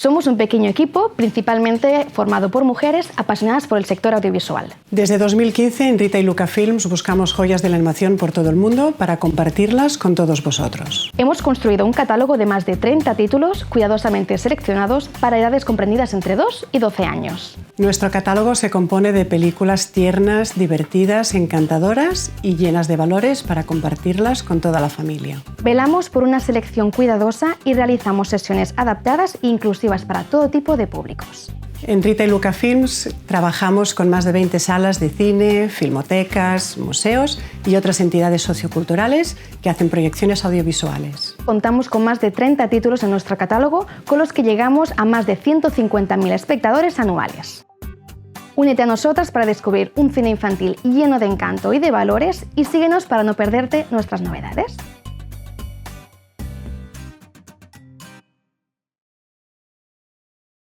Somos un pequeño equipo, principalmente formado por mujeres apasionadas por el sector audiovisual. Desde 2015 en Rita y Luca Films buscamos joyas de la animación por todo el mundo para compartirlas con todos vosotros. Hemos construido un catálogo de más de 30 títulos cuidadosamente seleccionados para edades comprendidas entre 2 y 12 años. Nuestro catálogo se compone de películas tiernas, divertidas, encantadoras y llenas de valores para compartirlas con toda la familia. Velamos por una selección cuidadosa y realizamos sesiones adaptadas e inclusivas para todo tipo de públicos. En Rita y Luca Films trabajamos con más de 20 salas de cine, filmotecas, museos y otras entidades socioculturales que hacen proyecciones audiovisuales. Contamos con más de 30 títulos en nuestro catálogo, con los que llegamos a más de 150.000 espectadores anuales. Únete a nosotras para descubrir un cine infantil lleno de encanto y de valores y síguenos para no perderte nuestras novedades.